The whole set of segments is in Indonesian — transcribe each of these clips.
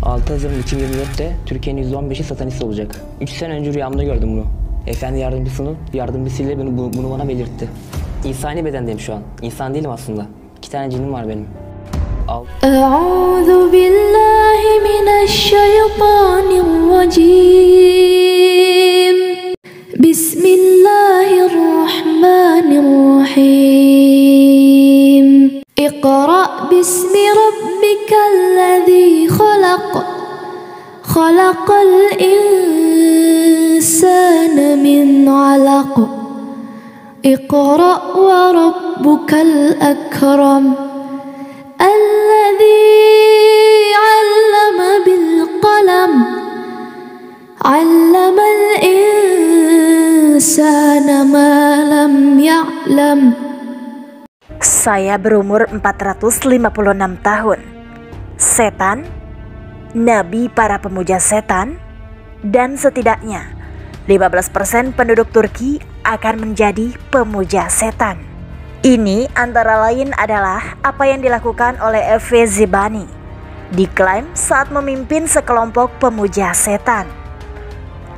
6 Haziran 2024'te Türkiye'nin %15'i satanist olacak. 3 sene önce rüyamda gördüm bunu. Efendi yardımcısıyla bunu bana belirtti. İnsani bedendeyim şu an. İnsan değilim aslında. 2 tane cinim var benim. A'udhu billahi mineşşeytanirracim. Bismillahirrahmanirrahim. İqra' bismi rabbikellezî halak. Halakal insâne min alaq. İqra' ve rabbukel ekrem. Allazî allama bil qalam. Allamel insâne mâ lem ya'lam. Saya berumur 456 tahun. Setan, nabi para pemuja setan, dan setidaknya 15% penduduk Turki akan menjadi pemuja setan. Ini antara lain adalah apa yang dilakukan oleh Efe Zebani, diklaim saat memimpin sekelompok pemuja setan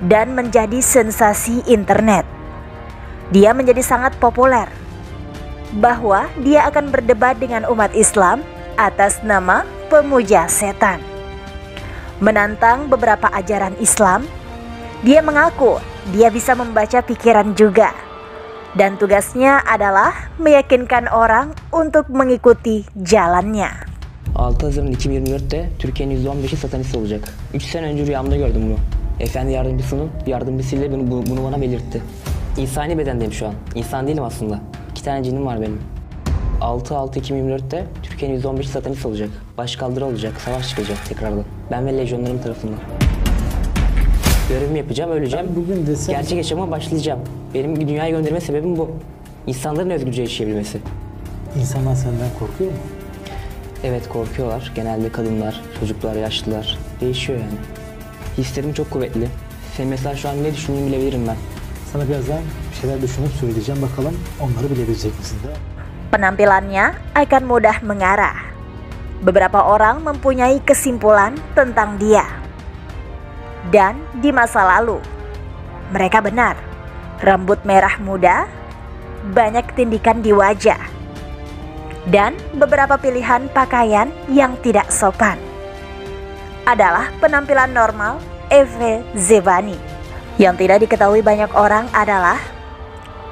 dan menjadi sensasi internet. Dia menjadi sangat populer bahwa dia akan berdebat dengan umat Islam atas nama pemuja setan. Menantang beberapa ajaran Islam, dia mengaku dia bisa membaca pikiran juga. Dan tugasnya adalah meyakinkan orang untuk mengikuti jalannya. 6 Haziran 2024'te Türkiye'nin %15'i satanist olacak. 3 sene önce rüyamda gördüm bunu. Efendi yardımcısıyla bunu bana belirtti. İnsani bedendeyim şu an. İnsan değilim aslında. 2 tane cinim var benim. 6/6/2024'te Türkiye'nin %15'i satanist olacak. Başkaldırı olacak, savaş çıkacak tekrardan. Ben ve lejyonlarım tarafından. Görevimi yapacağım, öleceğim. Bugün desem... Gerçek yaşama başlayacağım. Benim dünyaya gönderme sebebim bu. İnsanların özgürce yaşayabilmesi. İnsanlar senden korkuyor mu? Evet, korkuyorlar. Genelde kadınlar, çocuklar, yaşlılar. Değişiyor yani. Hislerim çok kuvvetli. Senin mesela şu an ne düşündüğünü bilebilirim ben. Sana birazdan bir şeyler düşünüp söyleyeceğim. Bakalım onları bilebilecek misin de? Penampilannya akan mudah mengarah. Beberapa orang mempunyai kesimpulan tentang dia. Dan di masa lalu, mereka benar. Rambut merah muda, banyak tindikan di wajah, dan beberapa pilihan pakaian yang tidak sopan adalah penampilan normal Efe Zebani. Yang tidak diketahui banyak orang adalah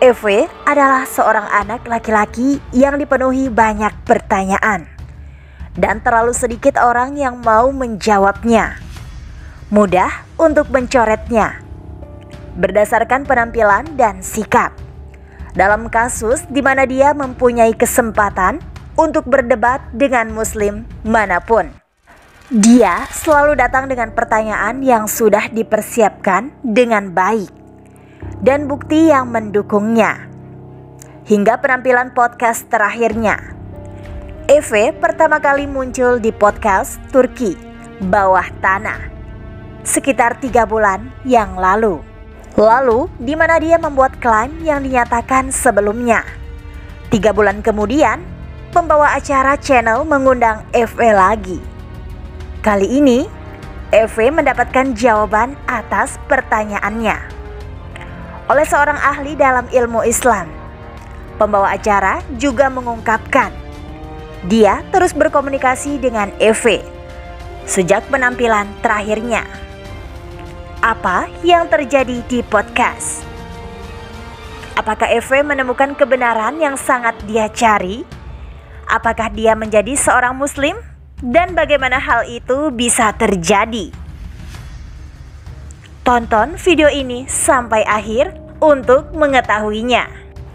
Efe adalah seorang anak laki-laki yang dipenuhi banyak pertanyaan dan terlalu sedikit orang yang mau menjawabnya. Mudah untuk mencoretnya berdasarkan penampilan dan sikap. Dalam kasus di mana dia mempunyai kesempatan untuk berdebat dengan muslim manapun, dia selalu datang dengan pertanyaan yang sudah dipersiapkan dengan baik dan bukti yang mendukungnya. Hingga penampilan podcast terakhirnya, Efe pertama kali muncul di podcast Turki Bawah Tanah sekitar 3 bulan yang lalu. Lalu, di mana dia membuat klaim yang dinyatakan sebelumnya. 3 bulan kemudian, pembawa acara channel mengundang Efe lagi. Kali ini, Efe mendapatkan jawaban atas pertanyaannya oleh seorang ahli dalam ilmu Islam. Pembawa acara juga mengungkapkan dia terus berkomunikasi dengan Efe sejak penampilan terakhirnya. Apa yang terjadi di podcast? Apakah Efe menemukan kebenaran yang sangat dia cari? Apakah dia menjadi seorang muslim? Dan bagaimana hal itu bisa terjadi? Tonton video ini sampai akhir untuk mengetahuinya.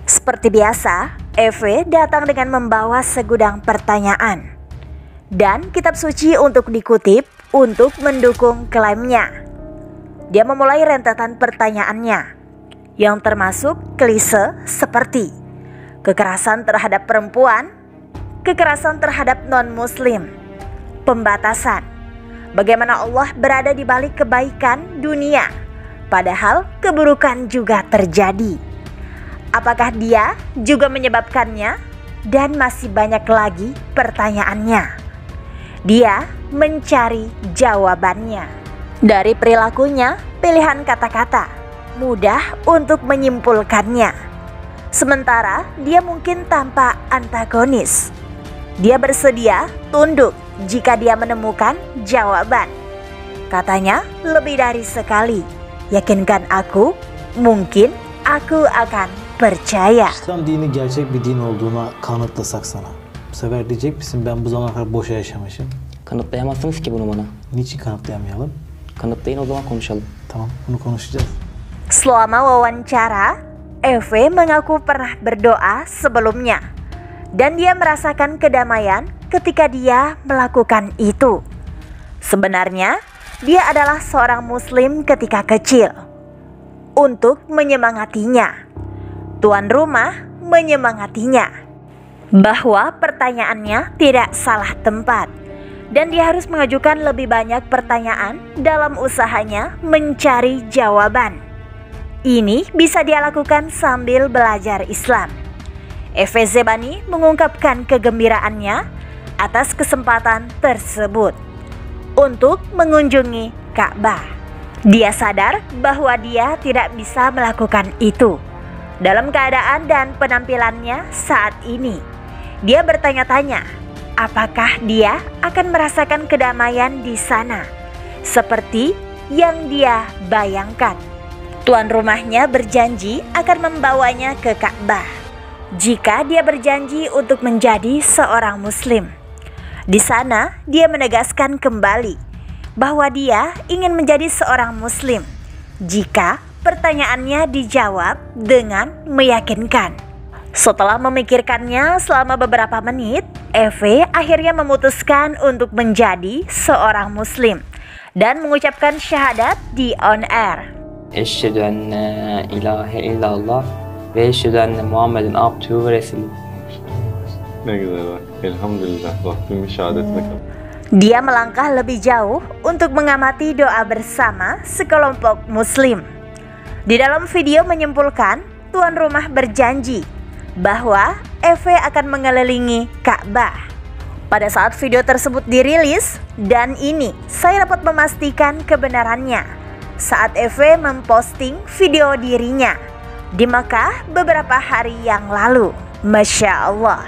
Seperti biasa, Efe datang dengan membawa segudang pertanyaan dan kitab suci untuk dikutip untuk mendukung klaimnya. Dia memulai rentetan pertanyaannya yang termasuk klise seperti kekerasan terhadap perempuan, kekerasan terhadap non-muslim, pembatasan, bagaimana Allah berada di balik kebaikan dunia, padahal keburukan juga terjadi. Apakah dia juga menyebabkannya? Dan masih banyak lagi pertanyaannya. Dia mencari jawabannya. Dari perilakunya, pilihan kata-kata, mudah untuk menyimpulkannya. Sementara dia mungkin tampak antagonis. Dia bersedia tunduk jika dia menemukan jawaban. Katanya lebih dari sekali. Yakinkan aku, mungkin aku akan percaya. İslam dini gerçek bir din olduğuna kanıtlasak sana. Bu sefer diyecek misin ben bu zamana kadar boşa yaşamışım? Kanıtlayamazsınız ki bunu bana. Niçin kanıtlayamayalım? Kanıtlayın, o zaman konuşalım. Tamam, bunu konuşacağız. Selama wawancara, Eve mengaku pernah berdoa sebelumnya. Dan dia merasakan kedamaian ketika dia melakukan itu. Sebenarnya, dia adalah seorang muslim ketika kecil. Untuk menyemangatinya, tuan rumah menyemangatinya bahwa pertanyaannya tidak salah tempat. Dan dia harus mengajukan lebih banyak pertanyaan dalam usahanya mencari jawaban. Ini bisa dia lakukan sambil belajar Islam. Eve Zebani mengungkapkan kegembiraannya atas kesempatan tersebut untuk mengunjungi Ka'bah. Dia sadar bahwa dia tidak bisa melakukan itu dalam keadaan dan penampilannya saat ini. Dia bertanya-tanya, apakah dia akan merasakan kedamaian di sana seperti yang dia bayangkan. Tuan rumahnya berjanji akan membawanya ke Ka'bah jika dia berjanji untuk menjadi seorang muslim. Di sana dia menegaskan kembali bahwa dia ingin menjadi seorang muslim jika pertanyaannya dijawab dengan meyakinkan. Setelah memikirkannya selama beberapa menit, Eve akhirnya memutuskan untuk menjadi seorang muslim dan mengucapkan syahadat di on air. Eşhedü en la ilahe illallah ve eşhedü enne Muhammeden abdühü ve resulühü. Ne güzel bak. Elhamdülillah. Rabbim şehadetine kal. Dia melangkah lebih jauh untuk mengamati doa bersama sekelompok muslim. Di dalam video menyimpulkan, tuan rumah berjanji bahwa Eve akan mengelilingi Ka'bah. Pada saat video tersebut dirilis, dan ini saya dapat memastikan kebenarannya saat Eve memposting video dirinya di Makkah beberapa hari yang lalu. Masya Allah,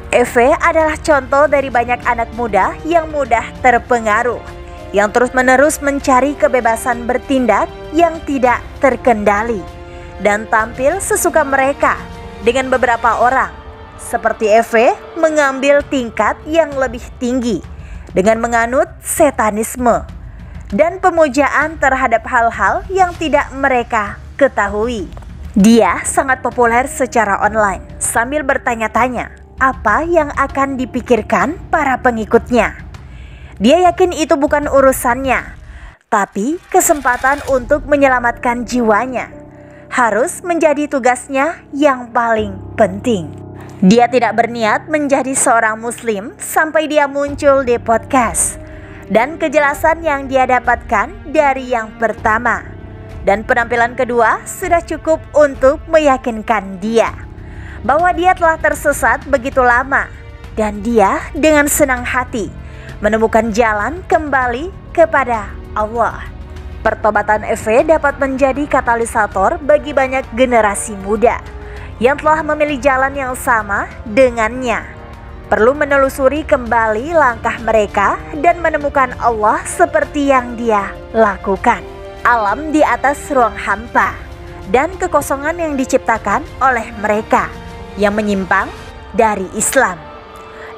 Eve adalah contoh dari banyak anak muda yang mudah terpengaruh, yang terus-menerus mencari kebebasan bertindak yang tidak terkendali dan tampil sesuka mereka dengan beberapa orang. Seperti Eve mengambil tingkat yang lebih tinggi dengan menganut setanisme dan pemujaan terhadap hal-hal yang tidak mereka ketahui. Dia sangat populer secara online sambil bertanya-tanya apa yang akan dipikirkan para pengikutnya. Dia yakin itu bukan urusannya, tapi kesempatan untuk menyelamatkan jiwanya harus menjadi tugasnya yang paling penting. Dia tidak berniat menjadi seorang muslim sampai dia muncul di podcast. Dan kejelasan yang dia dapatkan dari yang pertama dan penampilan kedua sudah cukup untuk meyakinkan dia bahwa dia telah tersesat begitu lama. Dan dia dengan senang hati menemukan jalan kembali kepada Allah. Pertobatan Eve dapat menjadi katalisator bagi banyak generasi muda yang telah memilih jalan yang sama dengannya. Perlu menelusuri kembali langkah mereka dan menemukan Allah seperti yang dia lakukan. Alam di atas ruang hampa dan kekosongan yang diciptakan oleh mereka yang menyimpang dari Islam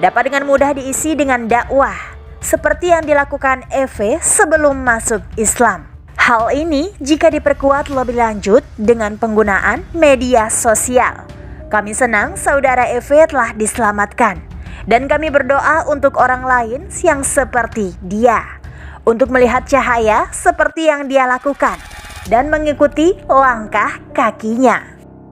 dapat dengan mudah diisi dengan dakwah seperti yang dilakukan Eve sebelum masuk Islam. Hal ini jika diperkuat lebih lanjut dengan penggunaan media sosial. Kami senang saudara Eve telah diselamatkan. Dan kami berdoa untuk orang lain yang seperti dia, untuk melihat cahaya seperti yang dia lakukan dan mengikuti langkah kakinya.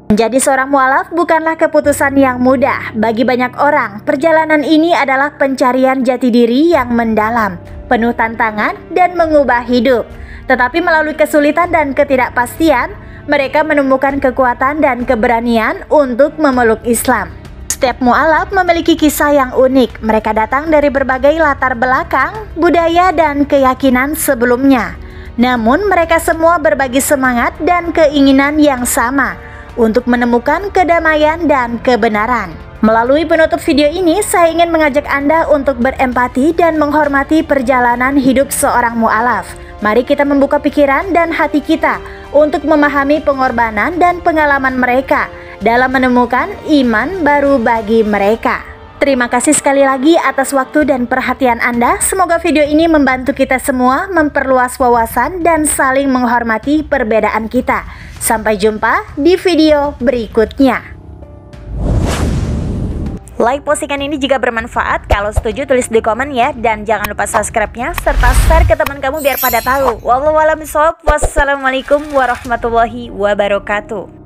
Menjadi seorang mualaf bukanlah keputusan yang mudah bagi banyak orang. Perjalanan ini adalah pencarian jati diri yang mendalam, penuh tantangan dan mengubah hidup. Tetapi melalui kesulitan dan ketidakpastian, mereka menemukan kekuatan dan keberanian untuk memeluk Islam. Setiap mu'alaf memiliki kisah yang unik. Mereka datang dari berbagai latar belakang, budaya, dan keyakinan sebelumnya. Namun mereka semua berbagi semangat dan keinginan yang sama untuk menemukan kedamaian dan kebenaran. Melalui penutup video ini, saya ingin mengajak Anda untuk berempati dan menghormati perjalanan hidup seorang mu'alaf. Mari kita membuka pikiran dan hati kita untuk memahami pengorbanan dan pengalaman mereka dalam menemukan iman baru bagi mereka. Terima kasih sekali lagi atas waktu dan perhatian Anda. Semoga video ini membantu kita semua memperluas wawasan dan saling menghormati perbedaan kita. Sampai jumpa di video berikutnya. Like postingan ini jika bermanfaat. Kalau setuju tulis di komen ya. Dan jangan lupa subscribe-nya serta share ke teman kamu biar pada tahu. Wallahu a'lam bishawab. Wassalamualaikum warahmatullahi wabarakatuh.